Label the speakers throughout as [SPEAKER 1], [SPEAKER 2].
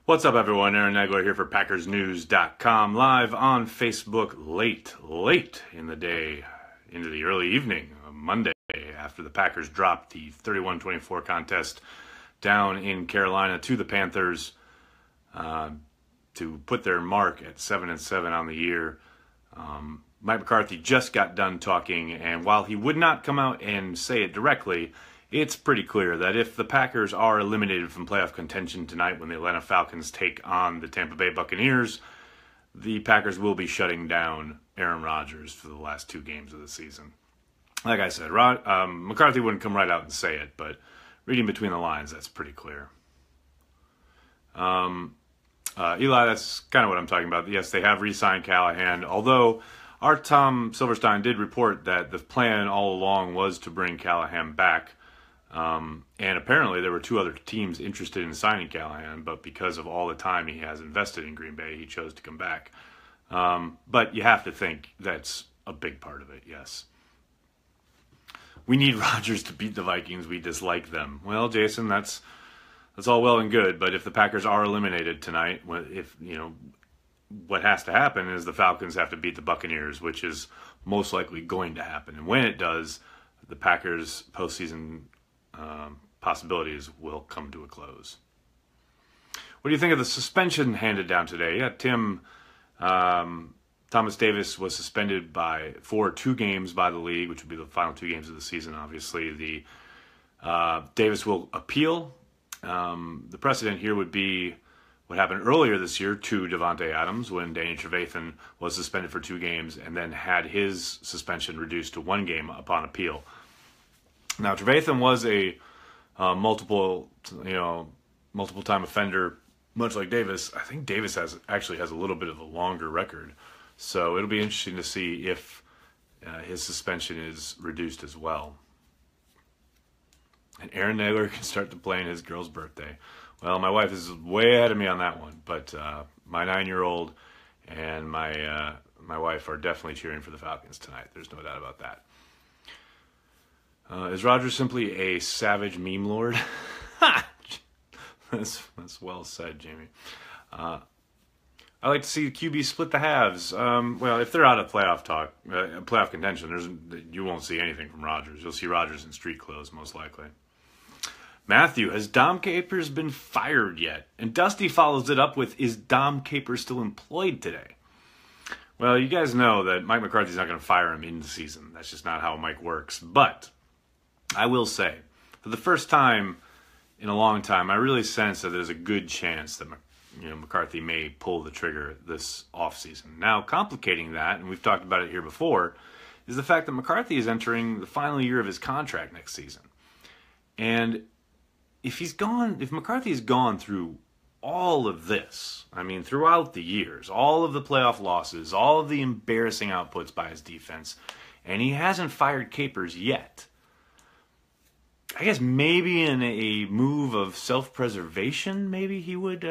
[SPEAKER 1] What's up, everyone? Aaron Nagler here for PackersNews.com, live on Facebook late in the day, into the early evening of Monday, after the Packers dropped the 31-24 contest down in Carolina to the Panthers to put their mark at 7-7 on the year. Mike McCarthy just got done talking, and while he would not come out and say it directly, it's pretty clear that if the Packers are eliminated from playoff contention tonight when the Atlanta Falcons take on the Tampa Bay Buccaneers, the Packers will be shutting down Aaron Rodgers for the last two games of the season. Like I said, McCarthy wouldn't come right out and say it, but reading between the lines, that's pretty clear. Eli, that's kind of what I'm talking about. Yes, they have re-signed Callahan, although our Tom Silverstein did report that the plan all along was to bring Callahan back. And apparently there were two other teams interested in signing Callahan, but because of all the time he has invested in Green Bay, he chose to come back. But you have to think that's a big part of it, yes. We need Rodgers to beat the Vikings. We dislike them. Well, Jason, that's all well and good, but if the Packers are eliminated tonight, what has to happen is the Falcons have to beat the Buccaneers, which is most likely going to happen. And when it does, the Packers' postseason possibilities will come to a close. What do you think of the suspension handed down today? Yeah, Thomas Davis was suspended for 2 games by the league, which would be the final 2 games of the season. Obviously, Davis will appeal. The precedent here would be what happened earlier this year to Davante Adams when Danny Trevathan was suspended for 2 games and then had his suspension reduced to 1 game upon appeal. Now, Trevathan was a multiple-time offender, much like Davis. I think Davis actually has a little bit of a longer record, so it'll be interesting to see if his suspension is reduced as well. And Aaron Nagler can start to plan his girl's birthday. Well, my wife is way ahead of me on that one, but my 9-year-old and my wife are definitely cheering for the Falcons tonight. There's no doubt about that. Is Rodgers simply a savage meme lord? That's well said, Jamie. I like to see the QB split the halves. Well, if they're out of playoff contention, you won't see anything from Rodgers. You'll see Rodgers in street clothes, most likely. Matthew, has Dom Capers been fired yet? And Dusty follows it up with, is Dom Capers still employed today? Well, you guys know that Mike McCarthy's not going to fire him in the season. That's just not how Mike works. But I will say, for the first time in a long time, I really sense that there's a good chance that McCarthy may pull the trigger this offseason. Now, complicating that, and we've talked about it here before, is the fact that McCarthy is entering the final year of his contract next season. And if McCarthy has gone through all of this, throughout the years, all of the playoff losses, all of the embarrassing outputs by his defense, and he hasn't fired Capers yet, I guess maybe in a move of self-preservation, maybe he would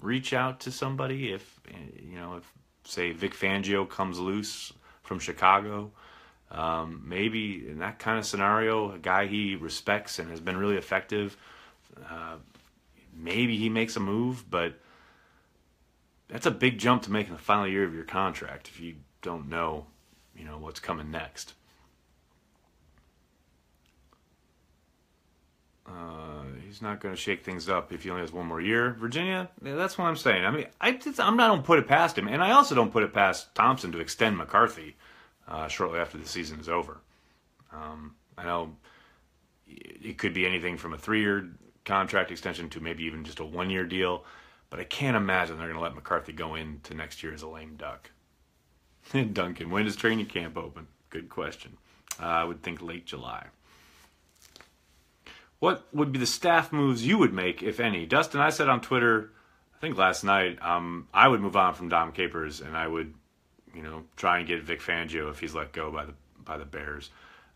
[SPEAKER 1] reach out to somebody if say Vic Fangio comes loose from Chicago. Maybe in that kind of scenario, a guy he respects and has been really effective, maybe he makes a move, but that's a big jump to make in the final year of your contract if you don't know, what's coming next. He's not going to shake things up if he only has 1 more year. Virginia, that's what I'm saying. I don't put it past him, and I also don't put it past Thompson to extend McCarthy shortly after the season is over. I know it could be anything from a 3-year contract extension to maybe even just a 1-year deal, but I can't imagine they're going to let McCarthy go into next year as a lame duck. Duncan, when does training camp open? Good question. I would think late July. What would be the staff moves you would make, if any? Dustin, I said on Twitter, I think last night, I would move on from Dom Capers, and I would, try and get Vic Fangio if he's let go by the Bears.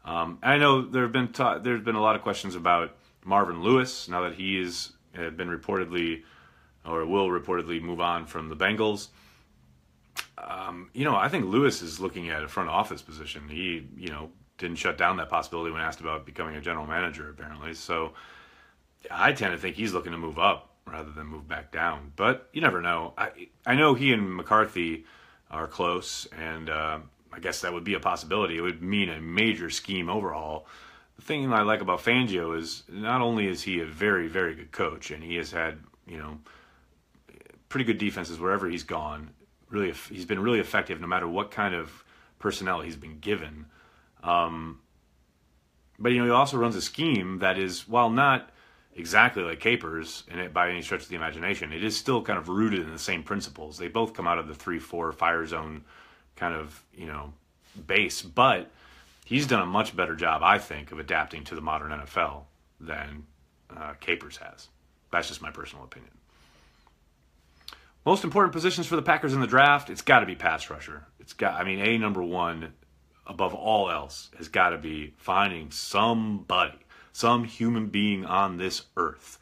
[SPEAKER 1] I know there's been a lot of questions about Marvin Lewis now that he has been reportedly or will reportedly move on from the Bengals. I think Lewis is looking at a front office position. He, didn't shut down that possibility when asked about becoming a general manager, apparently. So I tend to think he's looking to move up rather than move back down. But you never know. I know he and McCarthy are close, and I guess that would be a possibility. It would mean a major scheme overhaul. The thing I like about Fangio is not only is he a very, very good coach, and he has had, pretty good defenses wherever he's gone. Really, he's been really effective no matter what kind of personnel he's been given. But he also runs a scheme that is, while not exactly like Capers in it by any stretch of the imagination, it is still kind of rooted in the same principles. They both come out of the 3-4 fire zone kind of, base, but he's done a much better job, I think, of adapting to the modern NFL than Capers has. That's just my personal opinion. Most important positions for the Packers in the draft, it's got to be pass rusher. Number one above all else has got to be finding somebody, some human being on this earth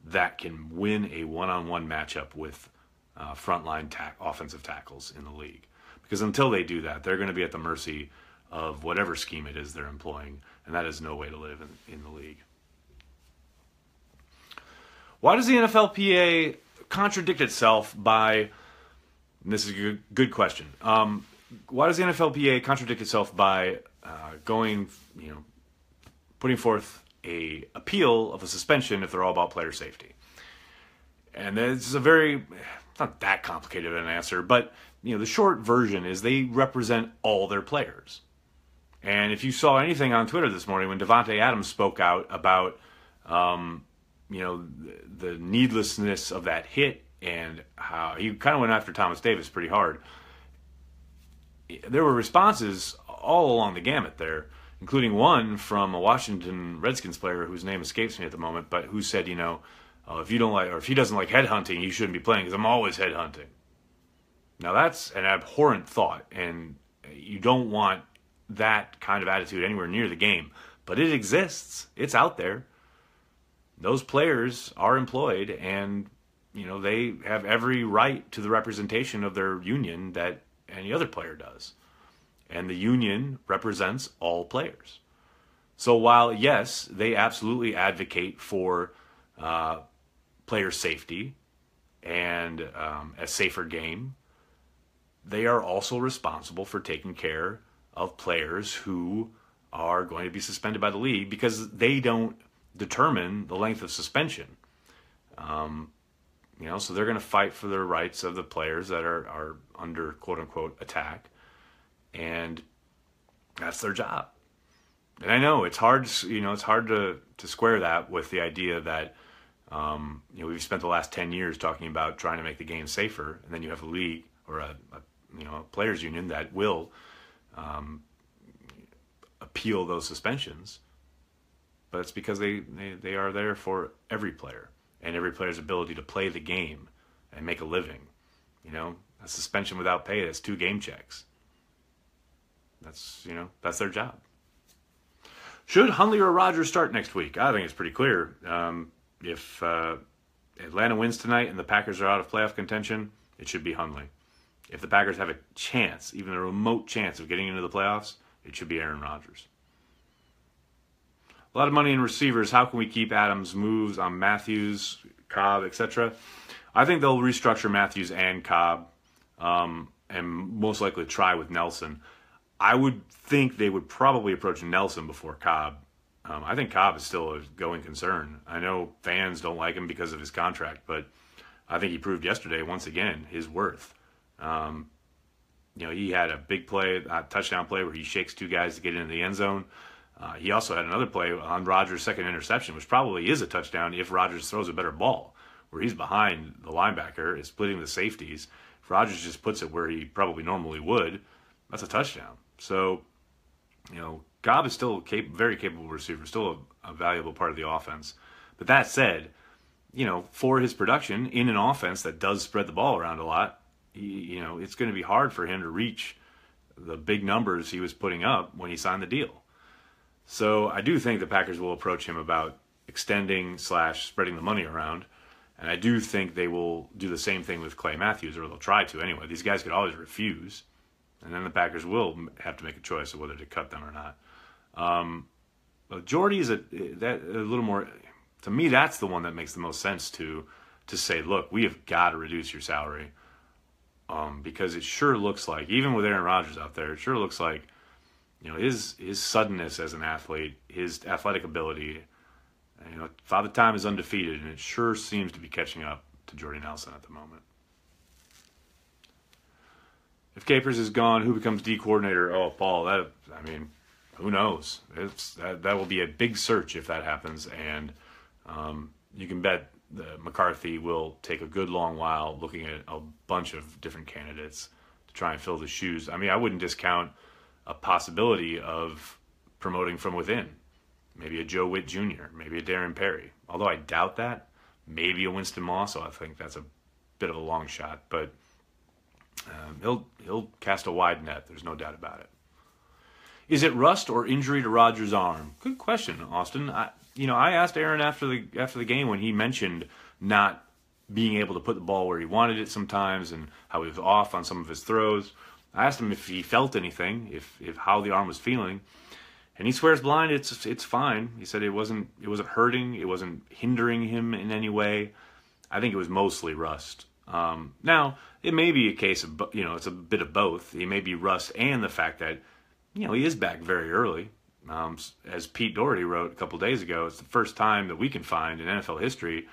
[SPEAKER 1] that can win a one-on-one matchup with frontline offensive tackles in the league. Because until they do that, they're going to be at the mercy of whatever scheme it is they're employing, and that is no way to live in the league. Why does the NFLPA contradict itself by, and this is a good question, why does the NFLPA contradict itself by putting forth a appeal of a suspension if they're all about player safety? And this is it's not that complicated an answer, but the short version is they represent all their players. And if you saw anything on Twitter this morning when Davante Adams spoke out about the needlessness of that hit and how he kind of went after Thomas Davis pretty hard, there were responses all along the gamut there, including one from a Washington Redskins player whose name escapes me at the moment, but who said, if you don't like, or if he doesn't like headhunting, you shouldn't be playing because I'm always headhunting. Now that's an abhorrent thought, and you don't want that kind of attitude anywhere near the game, but it exists. It's out there. Those players are employed, and they have every right to the representation of their union that any other player does. And the union represents all players. So while, yes, they absolutely advocate for player safety and a safer game, they are also responsible for taking care of players who are going to be suspended by the league because they don't determine the length of suspension. So they're going to fight for the rights of the players that are under quote unquote attack, and that's their job. And I know it's hard, it's hard to square that with the idea that we've spent the last 10 years talking about trying to make the game safer, and then you have a league or a players union that will appeal those suspensions. But it's because they are there for every player and every player's ability to play the game and make a living. A suspension without pay, that's 2 game checks. That's their job. Should Hundley or Rodgers start next week? I think it's pretty clear. If Atlanta wins tonight and the Packers are out of playoff contention, it should be Hundley. If the Packers have a chance, even a remote chance of getting into the playoffs, it should be Aaron Rodgers. A lot of money in receivers. How can we keep Adams' moves on Matthews, Cobb, etc.? I think they'll restructure Matthews and Cobb, and most likely try with Nelson. I would think they would probably approach Nelson before Cobb. I think Cobb is still a going concern. I know fans don't like him because of his contract, but I think he proved yesterday, once again, his worth. He had a big play, a touchdown play where he shakes 2 guys to get into the end zone. He also had another play on Rodgers' second interception, which probably is a touchdown if Rodgers throws a better ball, where he's behind the linebacker, is splitting the safeties. If Rodgers just puts it where he probably normally would, that's a touchdown. So, Cobb is still a very capable receiver, still a valuable part of the offense. But that said, for his production in an offense that does spread the ball around a lot, it's going to be hard for him to reach the big numbers he was putting up when he signed the deal. So I do think the Packers will approach him about extending / spreading the money around. And I do think they will do the same thing with Clay Matthews, or they'll try to anyway. These guys could always refuse. And then the Packers will have to make a choice of whether to cut them or not. But Jordy is a little more, to me, that's the one that makes the most sense to to say, look, we have got to reduce your salary. Because it sure looks like, even with Aaron Rodgers out there, it sure looks like, his suddenness as an athlete, his athletic ability, Father Time is undefeated, and it sure seems to be catching up to Jordy Nelson at the moment. If Capers is gone, who becomes D coordinator? Oh, Paul, who knows? That will be a big search if that happens, and you can bet McCarthy will take a good long while looking at a bunch of different candidates to try and fill the shoes. I mean, I wouldn't discount a possibility of promoting from within. Maybe a Joe Witt Jr., maybe a Darren Perry. Although I doubt that. Maybe a Winston Moss, so I think that's a bit of a long shot. But he'll cast a wide net. There's no doubt about it. Is it rust or injury to Rodgers' arm? Good question, Austin. I asked Aaron after the game when he mentioned not being able to put the ball where he wanted it sometimes and how he was off on some of his throws. I asked him if he felt anything, if how the arm was feeling, and he swears blind it's fine. He said it wasn't hurting, it wasn't hindering him in any way. I think it was mostly rust. Now it may be a case of it's a bit of both. It may be rust and the fact that he is back very early. As Pete Doherty wrote a couple days ago, it's the first time that we can find in NFL history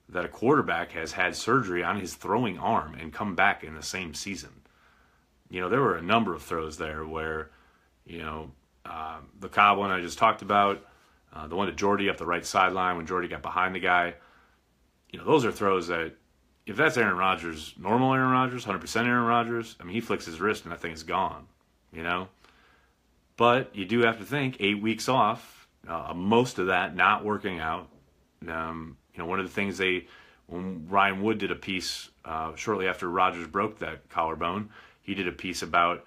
[SPEAKER 1] that a quarterback has had surgery on his throwing arm and come back in the same season. There were a number of throws there where, the Cobb one I just talked about, the one to Jordy up the right sideline when Jordy got behind the guy, those are throws that, if that's Aaron Rodgers, normal Aaron Rodgers, 100% Aaron Rodgers, I mean, he flicks his wrist and that thing is gone, But you do have to think 8 weeks off, most of that not working out. One of the things when Ryan Wood did a piece shortly after Rodgers broke that collarbone, he did a piece about,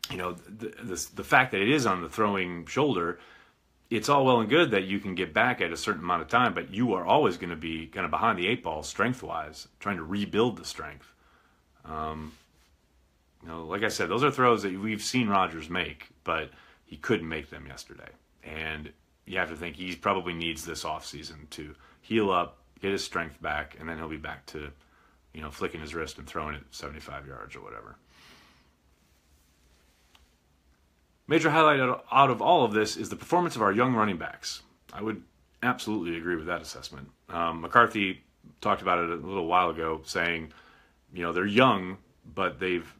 [SPEAKER 1] the fact that it is on the throwing shoulder. It's all well and good that you can get back at a certain amount of time, but you are always going to be kind of behind the eight ball strength-wise, trying to rebuild the strength. Like I said, those are throws that we've seen Rodgers make, but he couldn't make them yesterday. And you have to think he probably needs this offseason to heal up, get his strength back, and then he'll be back to, flicking his wrist and throwing it 75 yards or whatever. Major highlight out of all of this is the performance of our young running backs. I would absolutely agree with that assessment. McCarthy talked about it a little while ago, saying, they're young, but they've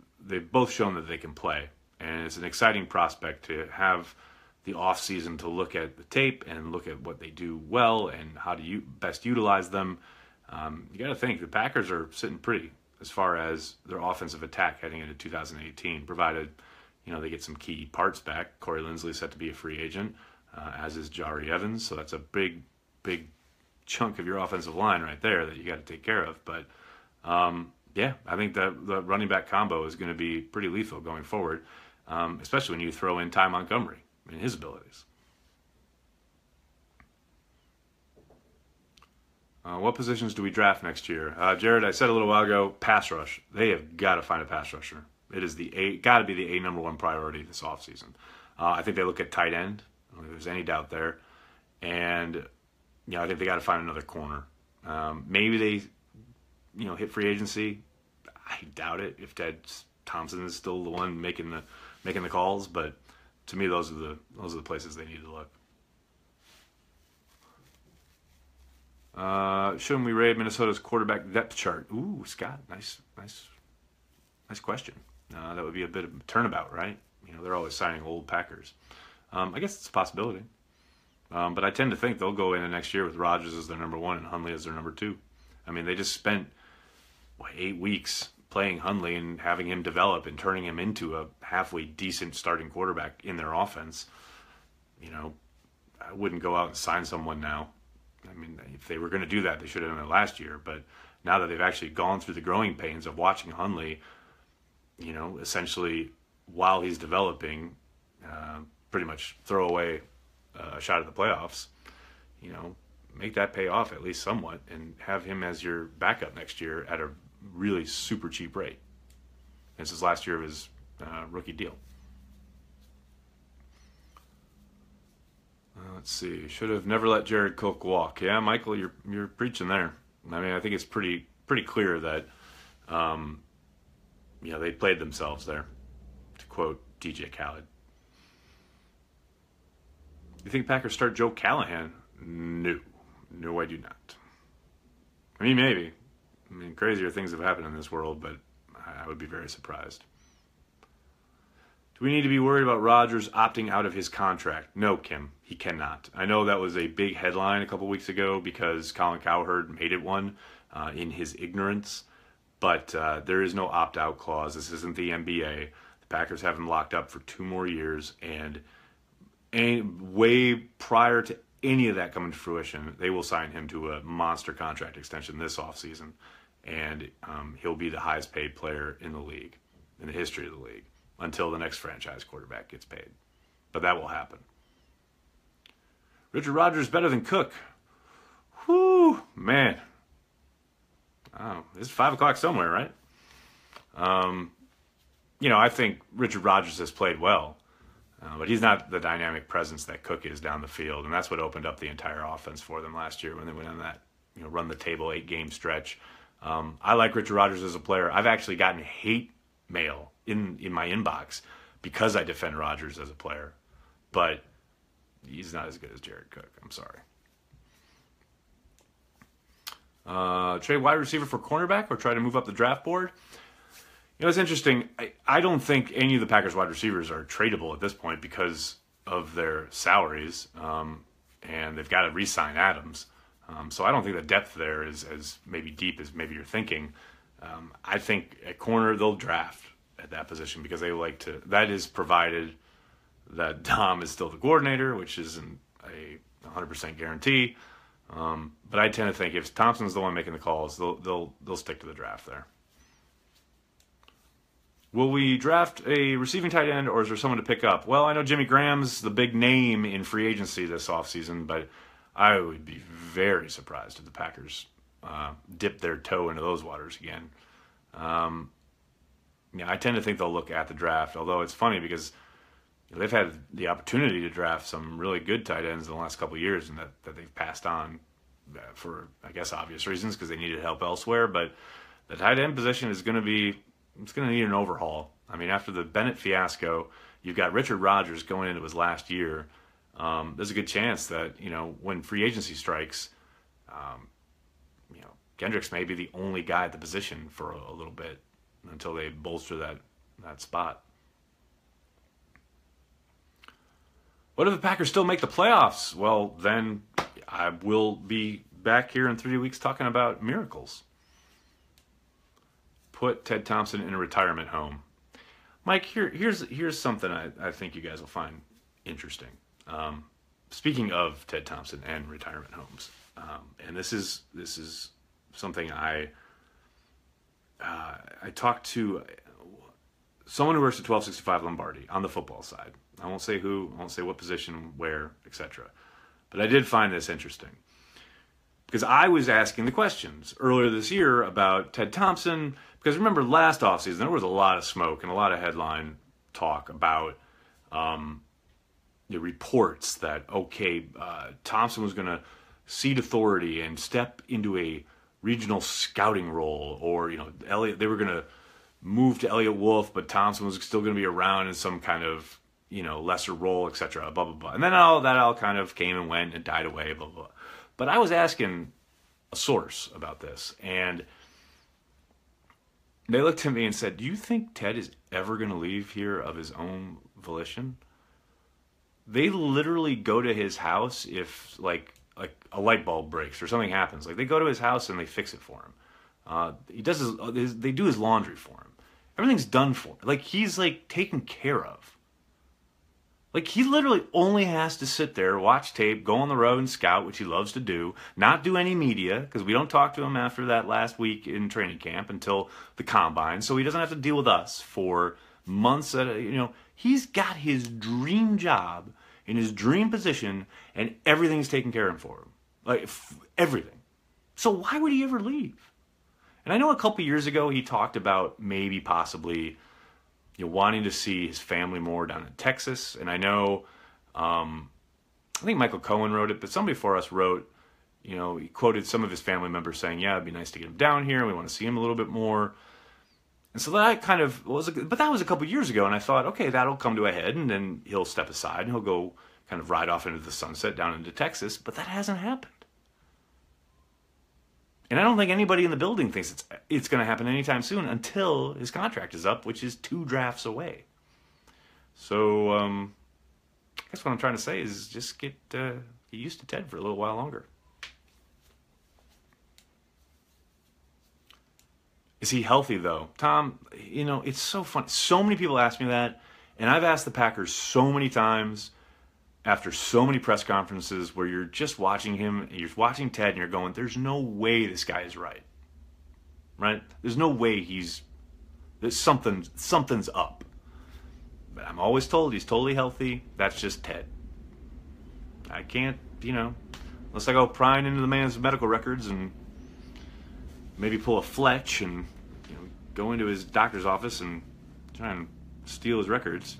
[SPEAKER 1] both shown that they can play. And it's an exciting prospect to have the offseason to look at the tape and look at what they do well and how to best utilize them. You got to think the Packers are sitting pretty as far as their offensive attack heading into 2018, provided they get some key parts back. Corey Linsley set to be a free agent, as is Jari Evans. So that's a big chunk of your offensive line right there that you got to take care of. But yeah, I think that the running back combo is going to be pretty lethal going forward, especially when you throw in Ty Montgomery and his abilities. What positions do we draft next year? Jared, I said a little while ago, pass rush. They have got to find a pass rusher. It is got to be the number one priority this offseason. I think they look at tight end. I don't think there's any doubt there. And, I think they got to find another corner. Maybe they, hit free agency. I doubt it if Ted Thompson is still the one making the calls. But to me, those are the places they need to look. Shouldn't we raid Minnesota's quarterback depth chart? Ooh, Scott, nice question. That would be a bit of a turnabout, right? They're always signing old Packers. I guess it's a possibility. But I tend to think they'll go into next year with Rodgers as their number one and Hundley as their number two. I mean, they just spent 8 weeks playing Hundley and having him develop and turning him into a halfway decent starting quarterback in their offense. I wouldn't go out and sign someone now. I mean, if they were going to do that, they should have done it last year. But now that they've actually gone through the growing pains of watching Hundley, essentially while he's developing, pretty much throw away a shot at the playoffs, make that pay off at least somewhat and have him as your backup next year at a really super cheap rate. This is last year of his rookie deal. Let's see. Should have never let Jared Cook walk. Yeah, Michael, you're preaching there. I mean, I think it's pretty clear that, they played themselves there, to quote DJ Khaled. You think Packers start Joe Callahan? No. No, I do not. I mean, maybe. I mean, crazier things have happened in this world, but I would be very surprised. Do we need to be worried about Rodgers opting out of his contract? No, Kim, he cannot. I know that was a big headline a couple weeks ago because Colin Cowherd made it one in his ignorance, but there is no opt-out clause. This isn't the NBA. The Packers have him locked up for 2 more years, and way prior to any of that coming to fruition, they will sign him to a monster contract extension this offseason, and he'll be the highest paid player in the league, in the history of the league, until the next franchise quarterback gets paid. But that will happen. Richard Rodgers better than Cook. Whoo, man. Oh, it's 5 o'clock somewhere, right? I think Richard Rodgers has played well. But he's not the dynamic presence that Cook is down the field, and that's what opened up the entire offense for them last year when they went on that, run the table 8-game stretch. I like Richard Rodgers as a player. I've actually gotten hate mail in my inbox because I defend Rodgers as a player, but he's not as good as Jared Cook. I'm sorry. Trade wide receiver for cornerback or try to move up the draft board? It's interesting. I don't think any of the Packers wide receivers are tradable at this point because of their salaries, and they've got to re-sign Adams. So I don't think the depth there is as maybe deep as maybe you're thinking. I think at corner they'll draft at that position because they like to. That is provided that Dom is still the coordinator, which isn't a 100% guarantee. But I tend to think if Thompson's the one making the calls, they'll stick to the draft there. Will we draft a receiving tight end, or is there someone to pick up? Well, I know Jimmy Graham's the big name in free agency this offseason, but I would be very surprised if the Packers dip their toe into those waters again. I tend to think they'll look at the draft, although it's funny because they've had the opportunity to draft some really good tight ends in the last couple of years and that they've passed on for, I guess, obvious reasons because they needed help elsewhere. But the tight end position is going to need an overhaul. I mean, after the Bennett fiasco, you've got Richard Rodgers going into his last year. There's a good chance that, when free agency strikes, Kendricks may be the only guy at the position for a little bit until they bolster that spot. What if the Packers still make the playoffs? Well, then I will be back here in 3 weeks talking about miracles. Put Ted Thompson in a retirement home. Mike, here's something I think you guys will find interesting. Speaking of Ted Thompson and retirement homes, and this is something I talked to someone who works at 1265 Lombardi on the football side. I won't say who, I won't say what position, where, etc. But I did find this interesting because I was asking the questions earlier this year about Ted Thompson. Because remember, last offseason, there was a lot of smoke and a lot of headline talk about the reports that, Thompson was going to cede authority and step into a regional scouting role, or, they were going to move to Elliott Wolf, but Thompson was still going to be around in some kind of, lesser role, etc., blah, blah, blah. And then all that kind of came and went and died away, blah, blah, blah. But I was asking a source about this, and they looked at me and said, do you think Ted is ever going to leave here of his own volition? They literally go to his house if, like a light bulb breaks or something happens. Like, they go to his house and they fix it for him. They do his laundry for him. Everything's done for him. Like, he's, taken care of. Like, he literally only has to sit there, watch tape, go on the road and scout, which he loves to do, not do any media, because we don't talk to him after that last week in training camp until the combine, so he doesn't have to deal with us for months. He's got his dream job in his dream position, and everything's taken care of for him. Everything. So why would he ever leave? And I know a couple years ago he talked about maybe possibly wanting to see his family more down in Texas. And I know, I think Michael Cohen wrote it, but somebody for us wrote He quoted some of his family members saying, yeah, it'd be nice to get him down here. We want to see him a little bit more. And so that kind of but that was a couple years ago. And I thought, okay, that'll come to a head and then he'll step aside and he'll go kind of ride off into the sunset down into Texas. But that hasn't happened. And I don't think anybody in the building thinks it's going to happen anytime soon until his contract is up, which is 2 drafts away. So I guess what I'm trying to say is just get used to Ted for a little while longer. Is he healthy, though? Tom, it's so funny. So many people ask me that, and I've asked the Packers so many times after so many press conferences where you're just watching him, you're watching Ted, and you're going, there's no way this guy is right. Right? There's no way something's up. But I'm always told he's totally healthy. That's just Ted. I can't, unless I go prying into the man's medical records and maybe pull a Fletch and go into his doctor's office and try and steal his records.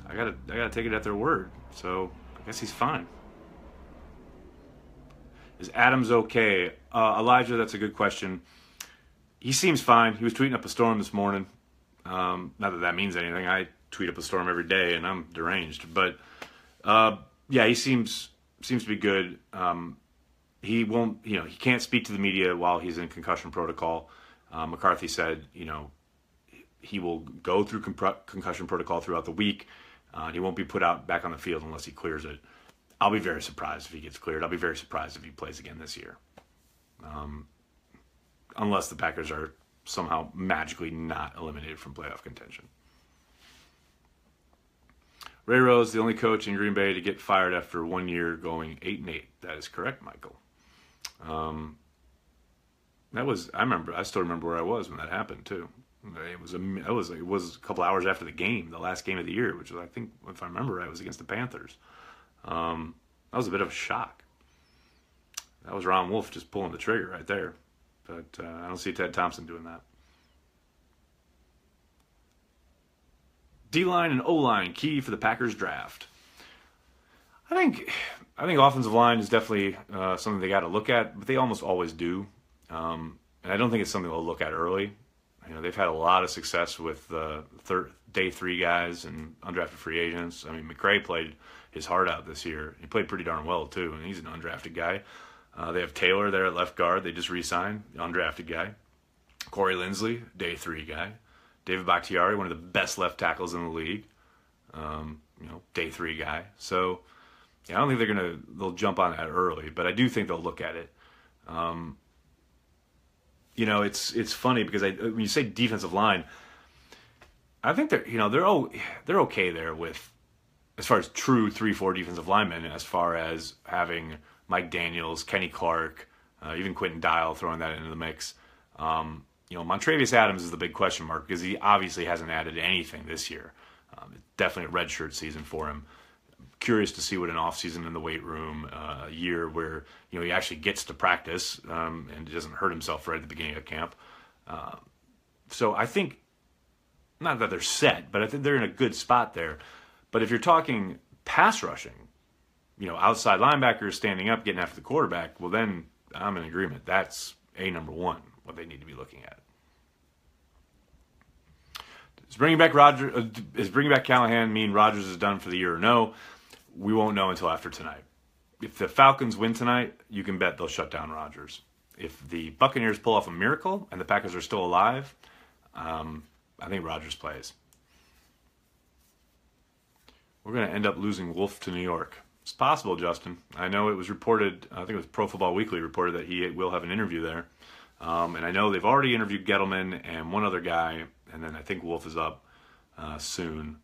[SPEAKER 1] I gotta take it at their word. So I guess he's fine. Is Adams okay? Elijah, that's a good question. He seems fine. He was tweeting up a storm this morning. Not that means anything. I tweet up a storm every day, and I'm deranged. But yeah, he seems to be good. He won't, he can't speak to the media while he's in concussion protocol. McCarthy said, he will go through concussion protocol throughout the week. He won't be put out back on the field unless he clears it. I'll be very surprised if he gets cleared. I'll be very surprised if he plays again this year. Unless the Packers are somehow magically not eliminated from playoff contention. Ray Rose, the only coach in Green Bay to get fired after 1 year going 8-8. That is correct, Michael. I still remember where I was when that happened too. It was a couple hours after the game, the last game of the year, which was, I think, if I remember right, was against the Panthers. That was a bit of a shock. That was Ron Wolf just pulling the trigger right there. But I don't see Ted Thompson doing that. D-line and O-line key for the Packers draft. I think offensive line is definitely something they got to look at, but they almost always do. And I don't think it's something they'll look at early. They've had a lot of success with day 3 guys and undrafted free agents. I mean, McRae played his heart out this year. He played pretty darn well, too, and he's an undrafted guy. They have Taylor there at left guard. They just re-signed, undrafted guy. Corey Linsley, day 3 guy. David Bakhtiari, one of the best left tackles in the league. Day 3 guy. So, yeah, I don't think they'll jump on that early, but I do think they'll look at it. It's funny because when you say defensive line, I think they're okay there with, as far as true 3-4 defensive linemen, as far as having Mike Daniels, Kenny Clark, even Quentin Dial throwing that into the mix. Montravius Adams is the big question mark because he obviously hasn't added anything this year. Definitely a redshirt season for him. Curious to see what an offseason in the weight room, a year where he actually gets to practice and doesn't hurt himself right at the beginning of camp. So I think, not that they're set, but I think they're in a good spot there. But if you're talking pass rushing, outside linebackers standing up, getting after the quarterback, well then I'm in agreement. That's number one, what they need to be looking at. Does bringing back Callahan mean Rodgers is done for the year or no? We won't know until after tonight. If the Falcons win tonight, you can bet they'll shut down Rodgers. If the Buccaneers pull off a miracle and the Packers are still alive, I think Rodgers plays. We're going to end up losing Wolf to New York. It's possible, Justin. I know it was reported, I think it was Pro Football Weekly reported that he will have an interview there. And I know they've already interviewed Gettleman and one other guy, and then I think Wolf is up soon.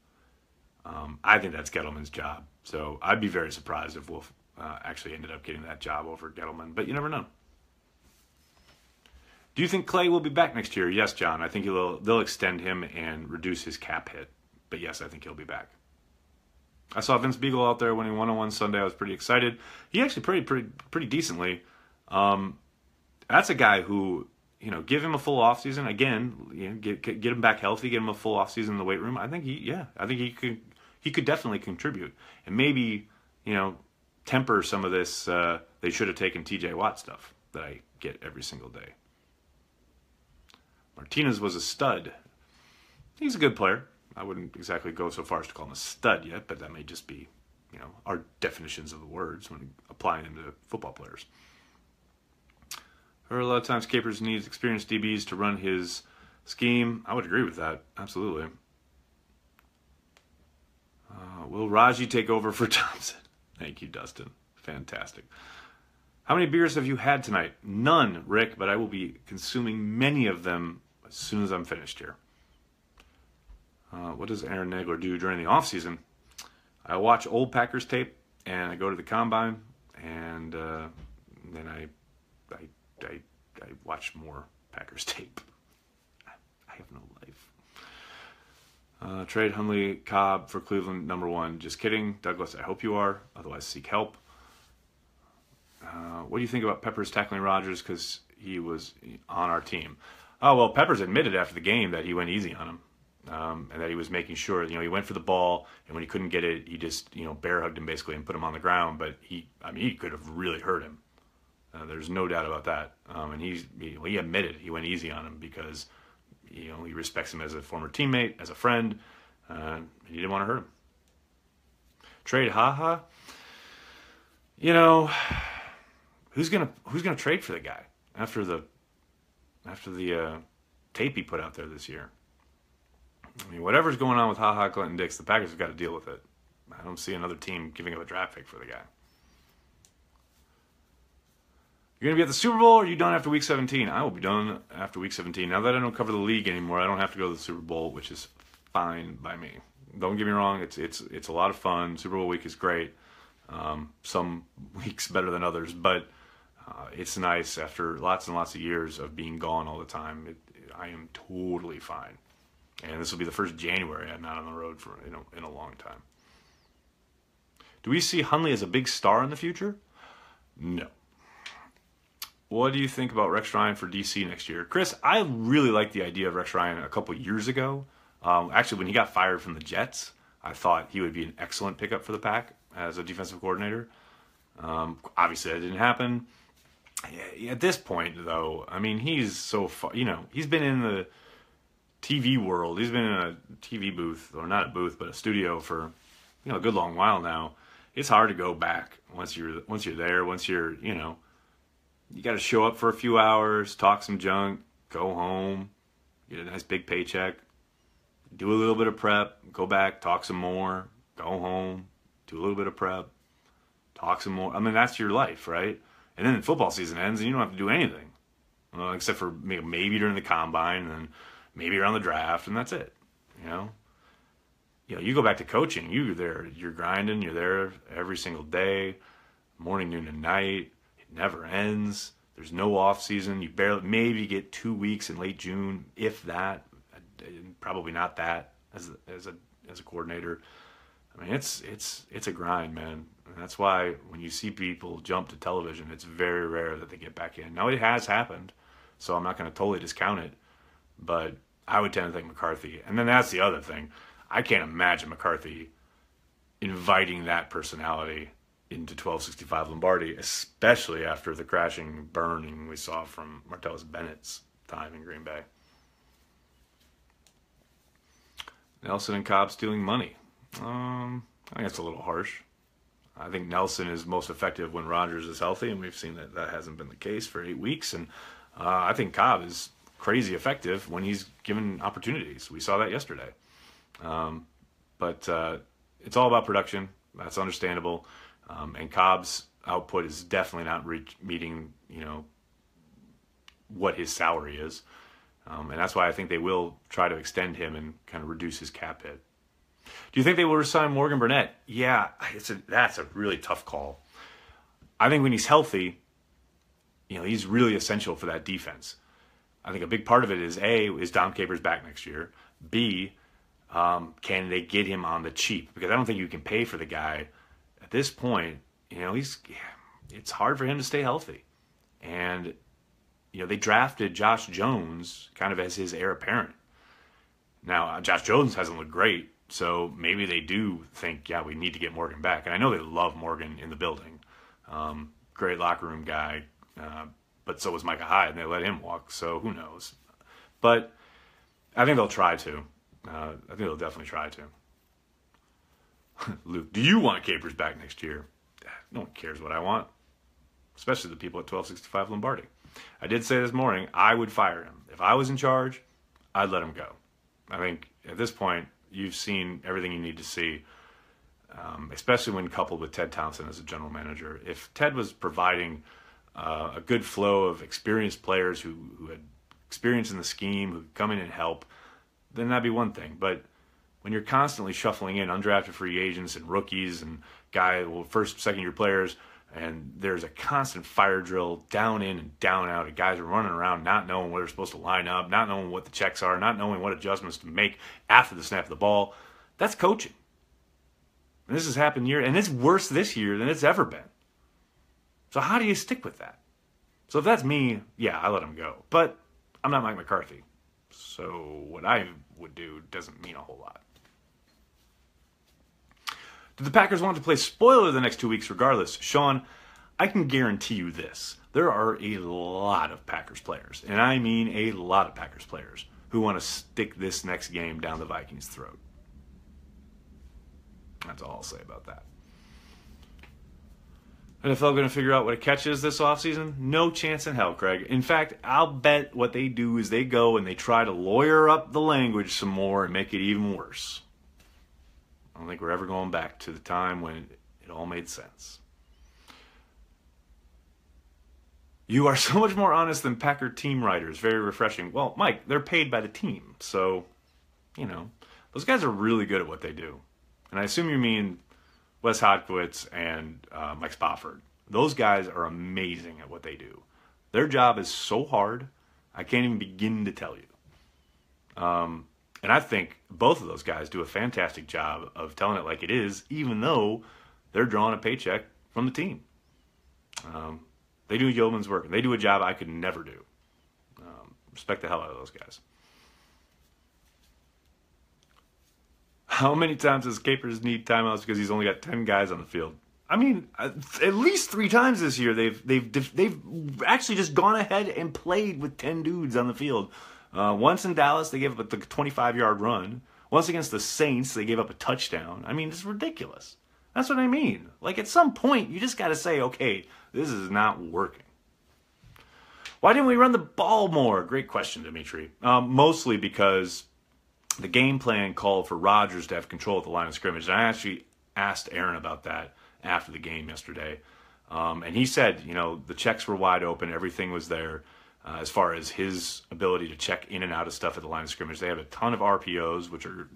[SPEAKER 1] I think that's Gettleman's job. So I'd be very surprised if Wolf actually ended up getting that job over Gettleman, but you never know. Do you think Clay will be back next year? Yes, John. I think they'll extend him and reduce his cap hit. But yes, I think he'll be back. I saw Vince Beagle out there winning 101 Sunday. I was pretty excited. He actually played pretty decently. That's a guy who, give him a full offseason. Again, get him back healthy, get him a full offseason in the weight room. I think he could definitely contribute. And maybe, temper some of this they should have taken TJ Watt stuff that I get every single day. Martinez was a stud. He's a good player. I wouldn't exactly go so far as to call him a stud yet, but that may just be, our definitions of the words when applying them to football players. Heard a lot of times Capers needs experienced DBs to run his scheme. I would agree with that. Absolutely. Will Raji take over for Thompson? Thank you, Dustin. Fantastic. How many beers have you had tonight? None, Rick, but I will be consuming many of them as soon as I'm finished here. What does Aaron Nagler do during the offseason? I watch old Packers tape, and I go to the combine, and then I watch more Packers tape. I have no life. Trade Hundley Cobb for Cleveland #1. Just kidding. Douglas, I hope you are. Otherwise, seek help. What do you think about Peppers tackling Rodgers because he was on our team? Oh, well, Peppers admitted after the game that he went easy on him. And that he was making sure, he went for the ball, and when he couldn't get it, he just, bear hugged him basically and put him on the ground. But he could have really hurt him. There's no doubt about that. And he admitted he went easy on him because, he respects him as a former teammate, as a friend. He didn't want to hurt him. Trade haha. Who's gonna trade for the guy after the tape he put out there this year? I mean, whatever's going on with HaHa Clinton Dix, the Packers have got to deal with it. I don't see another team giving up a draft pick for the guy. You're going to be at the Super Bowl, or are you done after Week 17? I will be done after Week 17. Now that I don't cover the league anymore, I don't have to go to the Super Bowl, which is fine by me. Don't get me wrong, it's a lot of fun. Super Bowl week is great. Some weeks better than others, but it's nice after lots and lots of years of being gone all the time. I am totally fine. And this will be the first January I'm not on the road for in a long time. Do we see Hundley as a big star in the future? No. What do you think about Rex Ryan for DC next year? Chris, I really liked the idea of Rex Ryan a couple years ago. Actually, when he got fired from the Jets, I thought he would be an excellent pickup for the Pack as a defensive coordinator. Obviously, that didn't happen. At this point, though, I mean, he's so far, he's been in the TV world. He's been in a TV booth, or not a booth, but a studio for a good long while now. It's hard to go back once you're there. Once you're you got to show up for a few hours, talk some junk, go home, get a nice big paycheck, do a little bit of prep, go back, talk some more, go home, do a little bit of prep, talk some more. I mean, that's your life, right? And then football season ends, and you don't have to do anything except for maybe during the combine and then maybe around the draft, and that's it. You go back to coaching, you're there, you're grinding, you're there every single day, morning, noon, and night. It never ends. There's no off season. You maybe get 2 weeks in late June, if that. Probably not that as a coordinator. I mean, it's a grind, man. And that's why when you see people jump to television, it's very rare that they get back in. Now, it has happened, so I'm not going to totally discount it, but I would tend to think McCarthy. And then that's the other thing. I can't imagine McCarthy inviting that personality into 1265 Lombardi, especially after the crashing, burning we saw from Martellus Bennett's time in Green Bay. Nelson and Cobb stealing money. I think that's a little harsh. I think Nelson is most effective when Rodgers is healthy, and we've seen that hasn't been the case for 8 weeks. And I think Cobb is crazy effective when he's given opportunities. We saw that yesterday. But it's all about production. That's understandable. And Cobb's output is definitely not meeting, what his salary is. And that's why I think they will try to extend him and kind of reduce his cap hit. Do you think they will resign Morgan Burnett? Yeah, that's a really tough call. I think when he's healthy, he's really essential for that defense. I think a big part of it is A, is Dom Capers back next year? B, can they get him on the cheap? Because I don't think you can pay for the guy at this point. It's hard for him to stay healthy. And, they drafted Josh Jones kind of as his heir apparent. Now, Josh Jones hasn't looked great. So maybe they do think, yeah, we need to get Morgan back. And I know they love Morgan in the building. Great locker room guy. But so was Micah Hyde, and they let him walk. So who knows? But I think they'll try to. I think they'll definitely try to. Luke, do you want Capers back next year? No one cares what I want. Especially the people at 1265 Lombardi. I did say this morning, I would fire him. If I was in charge, I'd let him go. I think at this point, you've seen everything you need to see, especially when coupled with Ted Townsend as a general manager. If Ted was providing a good flow of experienced players who had experience in the scheme, who could come in and help, then that'd be one thing. But when you're constantly shuffling in undrafted free agents and rookies and first, second-year players, and there's a constant fire drill down in and down out, and guys are running around not knowing where they're supposed to line up, not knowing what the checks are, not knowing what adjustments to make after the snap of the ball, that's coaching. And this has happened and it's worse this year than it's ever been. So how do you stick with that? So if that's me, yeah, I let him go. But I'm not Mike McCarthy. So what I would do doesn't mean a whole lot. Do the Packers want to play spoiler the next 2 weeks regardless? Sean, I can guarantee you this. There are a lot of Packers players, and I mean a lot of Packers players, who want to stick this next game down the Vikings' throat. That's all I'll say about that. NFL going to figure out what a catch is this offseason? No chance in hell, Craig. In fact, I'll bet what they do is they go and they try to lawyer up the language some more and make it even worse. I don't think we're ever going back to the time when it all made sense. You are so much more honest than Packer team writers. Very refreshing. Well, Mike, they're paid by the team. So, those guys are really good at what they do. And I assume you mean Wes Hodkiewicz and Mike Spofford. Those guys are amazing at what they do. Their job is so hard, I can't even begin to tell you. And I think both of those guys do a fantastic job of telling it like it is, even though they're drawing a paycheck from the team. They do yeoman's work, and they do a job I could never do. Respect the hell out of those guys. How many times does Capers need timeouts because he's only got 10 guys on the field? I mean, at least 3 times this year they've actually just gone ahead and played with 10 dudes on the field. Once in Dallas, they gave up a 25-yard run. Once against the Saints, they gave up a touchdown. I mean, it's ridiculous. That's what I mean. Like, at some point, you just got to say, okay, this is not working. Why didn't we run the ball more? Great question, Dimitri. Mostly because the game plan called for Rodgers to have control at the line of scrimmage. And I actually asked Aaron about that after the game yesterday. And he said, the checks were wide open. Everything was there. As far as his ability to check in and out of stuff at the line of scrimmage. They have a ton of RPOs, which are,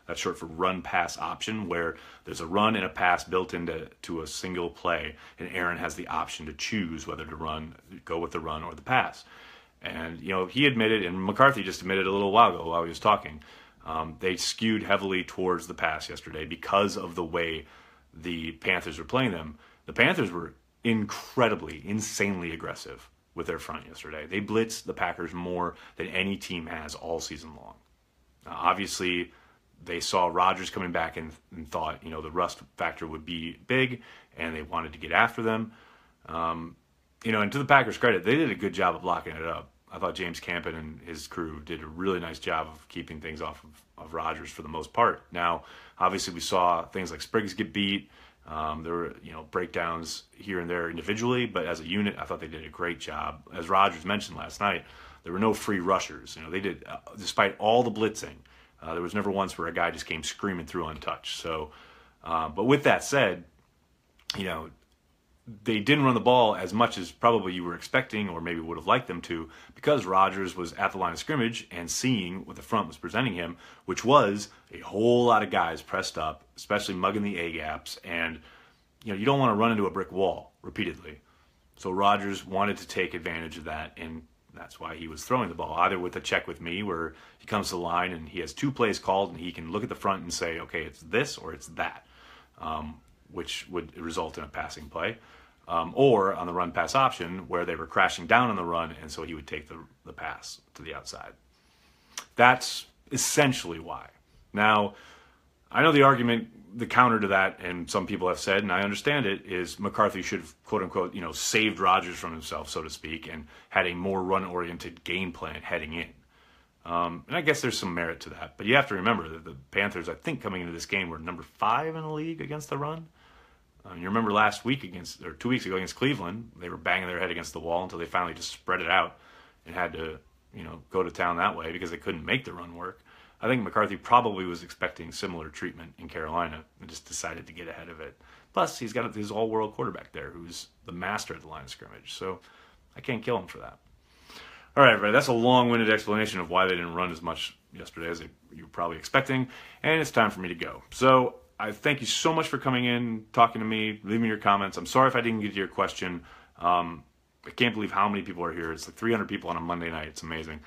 [SPEAKER 1] that's short for run-pass option, where there's a run and a pass built into a single play, and Aaron has the option to choose whether to go with the run or the pass. And, he admitted, and McCarthy just admitted a little while ago while he was talking, they skewed heavily towards the pass yesterday because of the way the Panthers were playing them. The Panthers were insanely aggressive with their front yesterday. They blitzed the Packers more than any team has all season long. Obviously, they saw Rodgers coming back and thought, the rust factor would be big, and they wanted to get after them. And to the Packers' credit, they did a good job of blocking it up. I thought James Campen and his crew did a really nice job of keeping things off of Rodgers for the most part. Now, obviously, we saw things like Spriggs get beat. There were, breakdowns here and there individually, but as a unit, I thought they did a great job. As Rodgers mentioned last night, there were no free rushers. They did, despite all the blitzing, there was never once where a guy just came screaming through untouched. So, but with that said, they didn't run the ball as much as probably you were expecting or maybe would have liked them to, because Rodgers was at the line of scrimmage and seeing what the front was presenting him, which was a whole lot of guys pressed up, especially mugging the A-gaps, and you don't want to run into a brick wall repeatedly. So Rodgers wanted to take advantage of that, and that's why he was throwing the ball, either with a check with me where he comes to the line and he has 2 plays called and he can look at the front and say, okay, it's this or it's that, which would result in a passing play. Or on the run-pass option where they were crashing down on the run, and so he would take the pass to the outside. That's essentially why. Now, I know the argument, the counter to that, and some people have said, and I understand it, is McCarthy should have, quote unquote, saved Rodgers from himself, so to speak, and had a more run-oriented game plan heading in. And I guess there's some merit to that. But you have to remember that the Panthers, I think, coming into this game were number 5 in the league against the run. You remember last week 2 weeks ago against Cleveland, they were banging their head against the wall until they finally just spread it out and had to, go to town that way because they couldn't make the run work. I think McCarthy probably was expecting similar treatment in Carolina and just decided to get ahead of it. Plus, he's got his all-world quarterback there who's the master at the line of scrimmage. So I can't kill him for that. All right, everybody, that's a long-winded explanation of why they didn't run as much yesterday as you were probably expecting, and it's time for me to go. So I thank you so much for coming in, talking to me, leaving your comments. I'm sorry if I didn't get to your question. I can't believe how many people are here. It's like 300 people on a Monday night. It's amazing.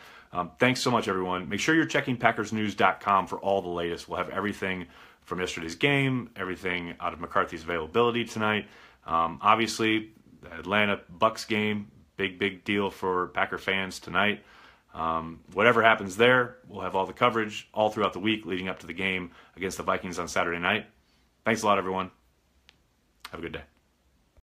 [SPEAKER 1] Thanks so much, everyone. Make sure you're checking PackersNews.com for all the latest. We'll have everything from yesterday's game, everything out of McCarthy's availability tonight. Obviously, the Atlanta Bucks game, big deal for Packer fans tonight. Whatever happens there, we'll have all the coverage all throughout the week leading up to the game against the Vikings on Saturday night. Thanks a lot, everyone. Have a good day.